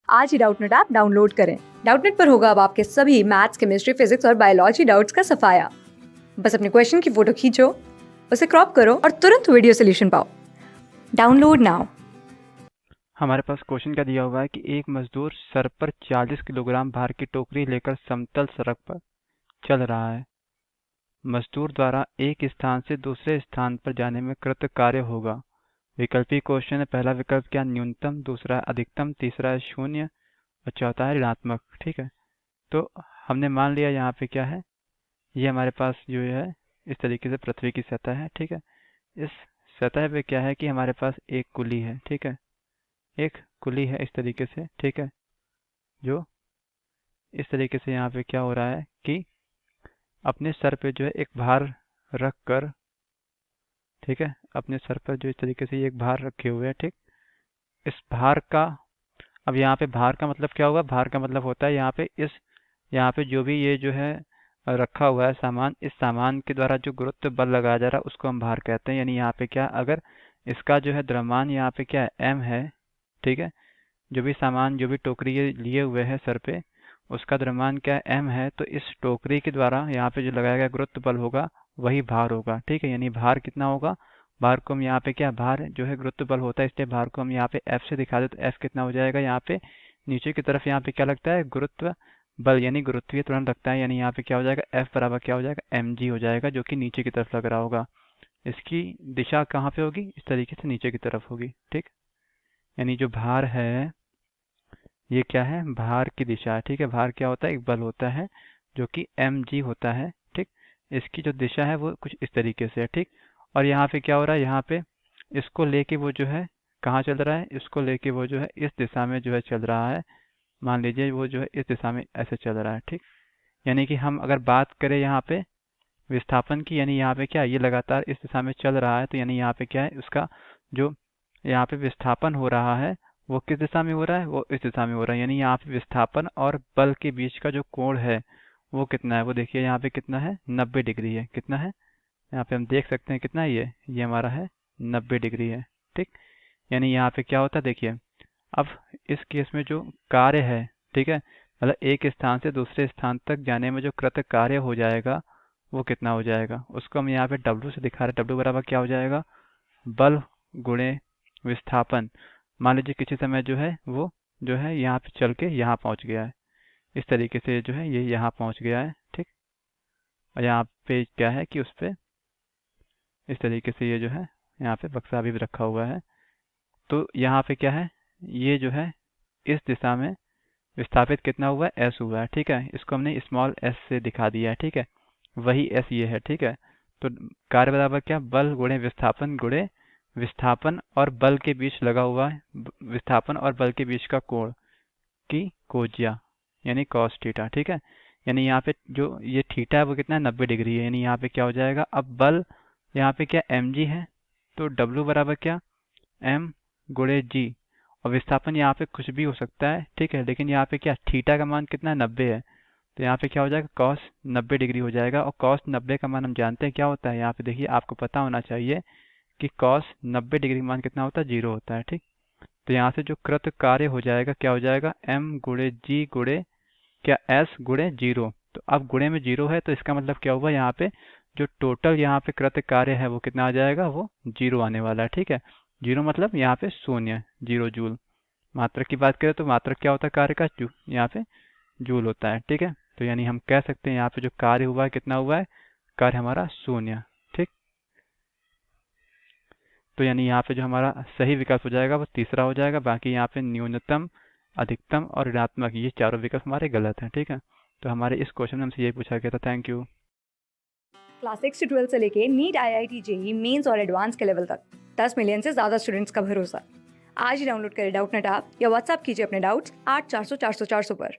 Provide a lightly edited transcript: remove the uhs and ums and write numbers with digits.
आज ही Doubtnut app download करें। Doubtnut पर होगा अब आपके सभी मैथ्स, केमिस्ट्री, फिजिक्स और बायोलॉजी डाउट्स का सफाया। बस अपने क्वेश्चन की फोटो खींचो, उसे क्रॉप करो और तुरंत वीडियो सोल्यूशन पाओ। Download now. हमारे पास क्वेश्चन क्या दिया हुआ है कि एक मजदूर सर पर 40 किलोग्राम भार की टोकरी लेकर समतल सड़क पर चल रहा है। मजदूर द्वारा एक स्थान से दूसरे स्थान पर जाने में कृत कार्य होगा। विकल्पी क्वेश्चन है। पहला विकल्प क्या, न्यूनतम, दूसरा है अधिकतम, तीसरा है शून्य और चौथा है ऋणात्मक। ठीक है, तो हमने मान लिया यहाँ पे क्या है, ये हमारे पास जो है इस तरीके से पृथ्वी की सतह है। ठीक है, इस सतह पे क्या है कि हमारे पास एक कुली है। ठीक है, एक कुली है इस तरीके से। ठीक है, जो इस तरीके से यहाँ पे क्या हो रहा है कि अपने सर पे जो है एक भार रख कर, ठीक है, अपने सर पर जो इस तरीके से ये एक भार रखे हुए हैं। ठीक, इस भार का, अब यहाँ पे भार का मतलब क्या होगा, भार का मतलब होता है यहाँ पे जो भी ये जो है रखा हुआ है सामान, इस सामान के द्वारा जो गुरुत्व बल लगाया जा रहा है उसको हम भार कहते हैं। यानी यहाँ पे क्या, अगर इसका जो है द्रव्यमान यहाँ पे क्या है, m है। ठीक है, जो भी सामान, जो भी टोकरी ये लिए हुए है सर पे, उसका द्रव्यमान क्या है, m है। तो इस टोकरी के द्वारा यहाँ पे जो लगाया गया गुरुत्व बल होगा वही भार होगा। ठीक है, यानी भार कितना होगा, भार को हम यहाँ पे क्या, भार जो है गुरुत्व बल होता है, इसलिए भार को हम यहाँ पे F से दिखा दे तो F कितना हो जाएगा, यहाँ पे नीचे की तरफ यहाँ पे क्या लगता है, गुरुत्व बल यानी गुरुत्वीय त्वरण लगता है। यानी यहाँ पे क्या हो जाएगा, F बराबर क्या हो जाएगा, mg हो जाएगा, जो कि नीचे की तरफ लग रहा होगा। इसकी दिशा कहाँ पे होगी, इस तरीके से नीचे की तरफ होगी। ठीक, यानी जो भार है ये क्या है, भार की दिशा है। ठीक है, भार क्या होता है, एक बल होता है जो कि mg होता है। ठीक, इसकी जो दिशा है वो कुछ इस तरीके से है। ठीक, और यहाँ पे क्या हो रहा है, यहाँ पे इसको लेके वो जो है कहाँ चल रहा है, इसको लेके वो जो है इस दिशा में जो है चल रहा है। मान लीजिए वो जो है इस दिशा में ऐसे चल रहा है। ठीक, यानी कि हम अगर बात करें यहाँ पे विस्थापन की, यानी यहाँ पे क्या, ये लगातार इस दिशा में चल रहा है, तो यानी यहाँ पे क्या है, उसका जो यहाँ पे विस्थापन हो रहा है वो किस दिशा में हो रहा है, वो इस दिशा में हो रहा है। यानी यहाँ पे विस्थापन और बल के बीच का जो कोण है वो कितना है, वो देखिए यहाँ पे कितना है, 90 डिग्री है। कितना है, यहाँ पे हम देख सकते हैं कितना है, ये हमारा है 90 डिग्री है। ठीक, यानी यहाँ पे क्या होता है, देखिए अब इस केस में जो कार्य है, ठीक है, मतलब एक स्थान से दूसरे स्थान तक जाने में जो कृत कार्य हो जाएगा वो कितना हो जाएगा, उसको हम यहाँ पे W से दिखा रहे हैं। W बराबर क्या हो जाएगा, बल गुणे विस्थापन। मान लीजिए किसी समय जो है वो जो है यहाँ पे चल के यहाँ पहुँच गया है, इस तरीके से जो है ये यहाँ पहुँच गया है। ठीक, और यहाँ पे क्या है कि उस पे इस तरीके से ये जो है यहाँ पे बक्सा भी रखा हुआ है। तो यहाँ पे क्या है, ये जो है इस दिशा में विस्थापित कितना हुआ है, s हुआ है। ठीक है, इसको हमने स्मॉल s से दिखा दिया है। ठीक है, वही s ये है। ठीक है, तो कार्य बराबर क्या, बल गुणे विस्थापन गुणे विस्थापन और बल के बीच लगा हुआ है, विस्थापन और बल के बीच का कोण की कोज्या, यानी कॉस थीटा। ठीक है, यानी यहाँ पे जो ये थीटा है वो कितना है, 90 डिग्री है। यानी यहाँ पे क्या हो जाएगा, अब बल यहाँ पे क्या mg है, तो W बराबर क्या, m गुणे जी, और विस्थापन यहाँ पे कुछ भी हो सकता है। ठीक है, लेकिन यहाँ पे क्या, थीटा का मान कितना है, 90 है, तो यहाँ पे क्या हो जाएगा, कॉस 90 डिग्री हो जाएगा। और कॉस 90 का मान हम जानते हैं क्या होता है, यहाँ पे देखिए आपको पता होना चाहिए कि कॉस 90 डिग्री मान कितना होता है, 0 होता है। ठीक, तो यहाँ से जो कृत कार्य हो जाएगा क्या हो जाएगा, m गुणे जी गुणे क्या, s गुणे 0। तो अब गुणे में 0 है तो इसका मतलब क्या हुआ, यहाँ पे जो टोटल यहाँ पे कृत कार्य है वो कितना आ जाएगा, वो 0 आने वाला है। ठीक है, 0 मतलब यहाँ पे शून्य, 0 जूल। मात्रक की बात करें तो मात्रक क्या होता है कार्य का, यहाँ पे जूल होता है। ठीक है, तो यानी हम कह सकते हैं यहाँ पे जो कार्य हुआ है कितना हुआ है, कार्य हमारा शून्य। ठीक, तो यानी यहाँ पे जो हमारा सही विकल्प हो जाएगा वो तीसरा हो जाएगा। बाकी यहाँ पे न्यूनतम, अधिकतम और ऋणात्मक, ये चारों विकल्प हमारे गलत हैं। ठीक है, तो हमारे इस क्वेश्चन में हमसे यही पूछा गया था। Thank you. क्लास 6 से 12 से लेके नीट, IIT, जेई मेंस और एडवांस के लेवल तक 10 मिलियन से ज्यादा स्टूडेंट्स का भरोसा। आज ही डाउनलोड करें डाउटनेट ऐप या व्हाट्सएप कीजिए अपने डाउट्स 8400 400 400 पर।